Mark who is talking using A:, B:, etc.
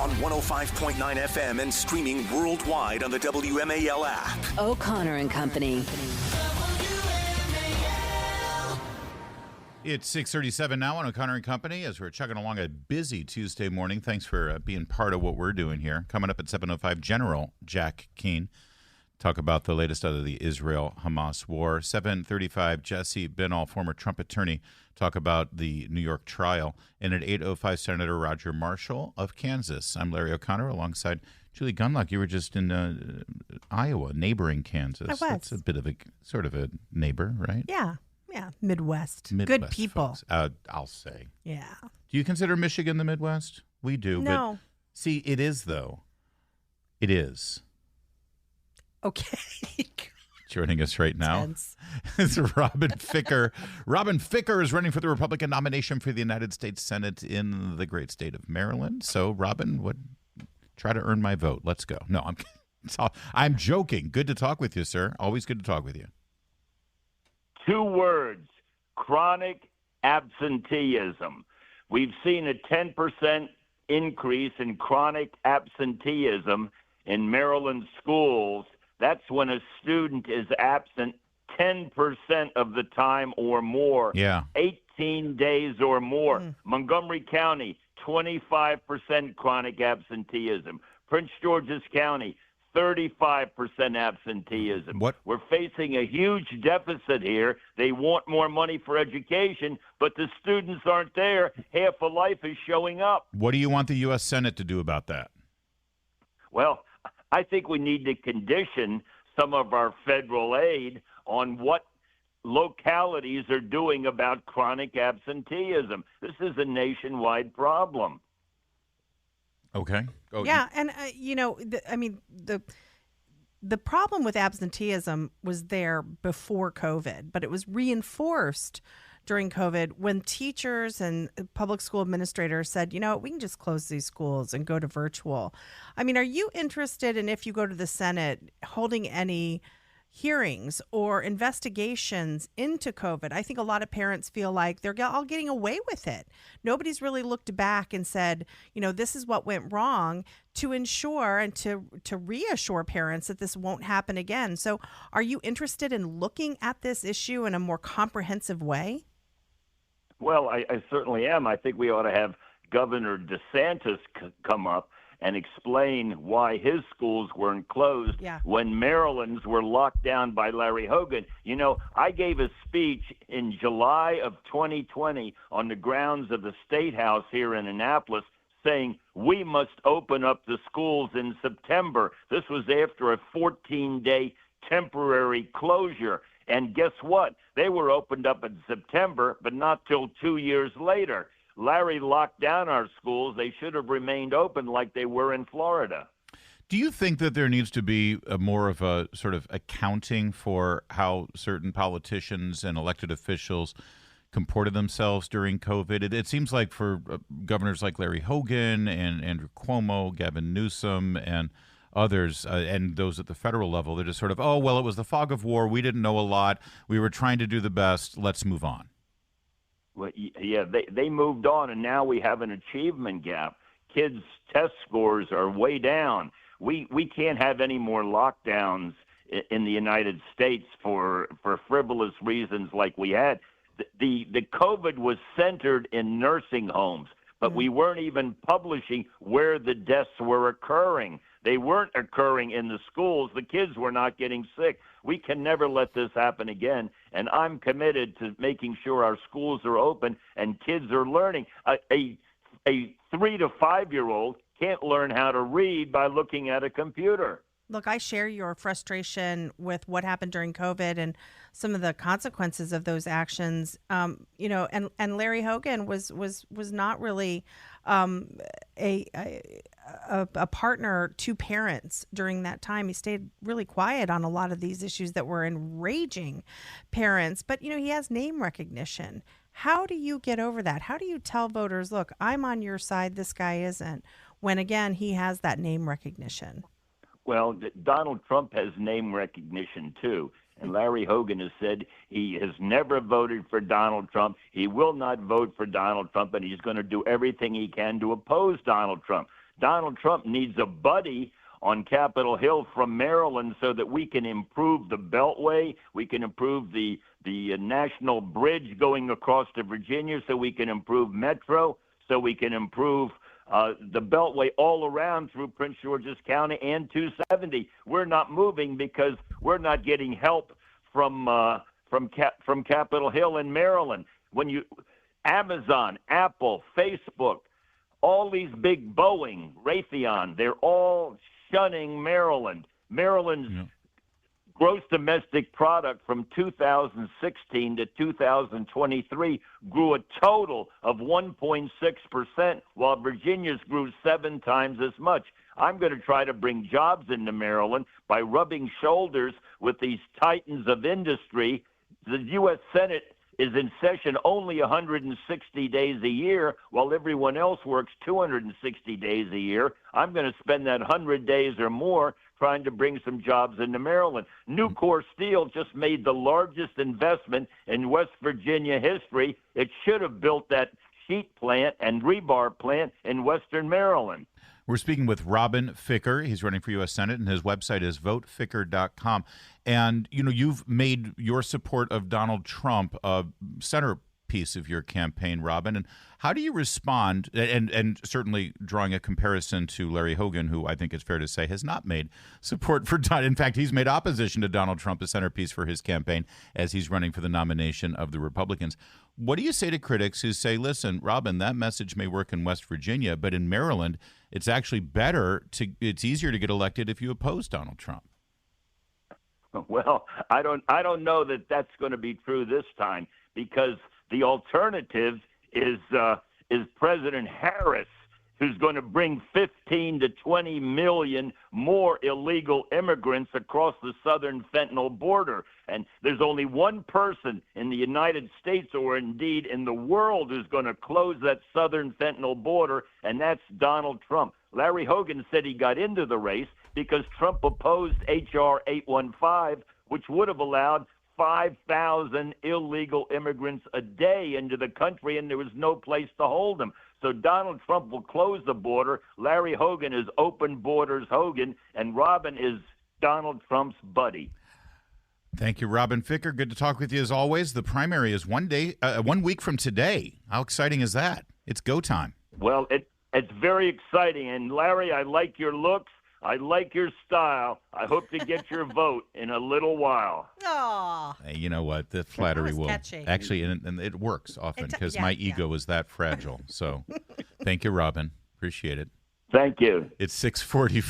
A: on 105.9 FM and streaming worldwide on the WMAL app.
B: O'Connor and Company.
C: It's 6:37 now on O'Connor and Company as we're chugging along a busy Tuesday morning. Thanks for being part of what we're doing here. Coming up at 7:05, General Jack Keane. Talk about the latest out of the Israel-Hamas war. 7:35, Jesse Binnall, former Trump attorney, talk about the New York trial. And at 8:05, Senator Roger Marshall of Kansas. I'm Larry O'Connor alongside Julie Gunlock. You were just in Iowa, neighboring Kansas.
D: I was.
C: That's a bit of a sort of a neighbor, right?
D: Yeah. Midwest. Good people.
C: Folks, I'll say.
D: Yeah.
C: Do you consider Michigan the Midwest? We do.
D: No.
C: But see, it is, though. It is.
D: Okay.
C: Joining us right now is Robin Ficker. Robin Ficker is running for the Republican nomination for the United States Senate in the great state of Maryland. So, Robin, try to earn my vote. Let's go. No, I'm joking. Good to talk with you, sir. Always good to talk with you.
E: 2 words: chronic absenteeism. We've seen a 10% increase in chronic absenteeism in Maryland schools. That's when a student is absent 10% of the time or more, 18 days or more. Montgomery County, 25% chronic absenteeism. Prince George's County, 35% absenteeism. We're facing a huge deficit here. They want more money for education, but the students aren't there. Half of life is showing up.
C: What do you want the U.S. Senate to do about that?
E: Well, I think we need to condition some of our federal aid on what localities are doing about chronic absenteeism. This is a nationwide problem.
C: Okay.
D: Yeah, and the problem with absenteeism was there before COVID, but it was reinforced during COVID when teachers and public school administrators said, we can just close these schools and go to virtual. I mean, are you interested in, if you go to the Senate, holding any hearings or investigations into COVID? I think a lot of parents feel like they're all getting away with it. Nobody's really looked back and said, this is what went wrong, to ensure and to reassure parents that this won't happen again. So are you interested in looking at this issue in a more comprehensive way?
E: Well, I certainly am. I think we ought to have Governor DeSantis come up and explain why his schools weren't closed when Maryland's were locked down by Larry Hogan. I gave a speech in July of 2020 on the grounds of the State House here in Annapolis saying we must open up the schools in September. This was after a 14-day temporary closure. And guess what? They were opened up in September, but not till 2 years later. Larry locked down our schools. They should have remained open like they were in Florida.
C: Do you think that there needs to be more of a sort of accounting for how certain politicians and elected officials comported themselves during COVID? It seems like for governors like Larry Hogan and Andrew Cuomo, Gavin Newsom, and others, and those at the federal level, they're just sort of, it was the fog of war. We didn't know a lot. We were trying to do the best. Let's move on.
E: Well, yeah, they moved on, and now we have an achievement gap. Kids' test scores are way down. We can't have any more lockdowns in the United States for frivolous reasons like we had. The COVID was centered in nursing homes, but we weren't even publishing where the deaths were occurring. They weren't occurring in the schools. The kids were not getting sick. We can never let this happen again, and I'm committed to making sure our schools are open and kids are learning. A 3 to 5-year-old can't learn how to read by looking at a computer.
D: Look, I share your frustration with what happened during COVID and some of the consequences of those actions. And Larry Hogan was not really a partner to parents during that time. He stayed really quiet on a lot of these issues that were enraging parents. But, he has name recognition. How do you get over that? How do you tell voters, look, I'm on your side, this guy isn't, when, again, he has that name recognition?
E: Well, Donald Trump has name recognition, too. And Larry Hogan has said he has never voted for Donald Trump. He will not vote for Donald Trump, and he's going to do everything he can to oppose Donald Trump. Donald Trump needs a buddy on Capitol Hill from Maryland so that we can improve the Beltway, we can improve the national bridge going across to Virginia, so we can improve Metro, so we can improve the Beltway all around through Prince George's County and 270. We're not moving because we're not getting help from Capitol Hill in Maryland. When Amazon, Apple, Facebook, all these big Boeing, Raytheon, they're all shunning Maryland. Maryland's gross domestic product from 2016 to 2023 grew a total of 1.6%, while Virginia's grew 7 times as much. I'm going to try to bring jobs into Maryland by rubbing shoulders with these titans of industry. The U.S. Senate is in session only 160 days a year, while everyone else works 260 days a year. I'm going to spend that 100 days or more trying to bring some jobs into Maryland. Nucor Steel just made the largest investment in West Virginia history. It should have built that sheet plant and rebar plant in Western Maryland.
C: We're speaking with Robin Ficker. He's running for U.S. Senate, and his website is voteficker.com. And, you've made your support of Donald Trump a centerpiece of your campaign, Robin. And how do you respond, and certainly drawing a comparison to Larry Hogan, who I think it's fair to say has not made support for Donald. In fact, he's made opposition to Donald Trump a centerpiece for his campaign as he's running for the nomination of the Republicans. What do you say to critics who say, listen, Robin, that message may work in West Virginia, but in Maryland, it's actually it's easier to get elected if you oppose Donald Trump?
E: Well, I don't know that that's going to be true this time, because the alternative is President Harris, who's going to bring 15 to 20 million more illegal immigrants across the southern fentanyl border. And there's only one person in the United States, or indeed in the world, who's going to close that southern fentanyl border, and that's Donald Trump. Larry Hogan said he got into the race because Trump opposed H.R. 815, which would have allowed 5,000 illegal immigrants a day into the country, and there was no place to hold them. So Donald Trump will close the border. Larry Hogan is open borders Hogan, and Robin is Donald Trump's buddy.
C: Thank you, Robin Ficker. Good to talk with you as always. The primary is 1 week from today. How exciting is that? It's go time.
E: Well, it's very exciting. And Larry, I like your looks. I like your style. I hope to get your vote in a little while.
D: Aw.
C: Hey, you know what? The flattery will
D: catchy.
C: actually, and it works often because my ego is that fragile. So thank you, Robin. Appreciate it.
E: Thank you.
C: It's 6:44.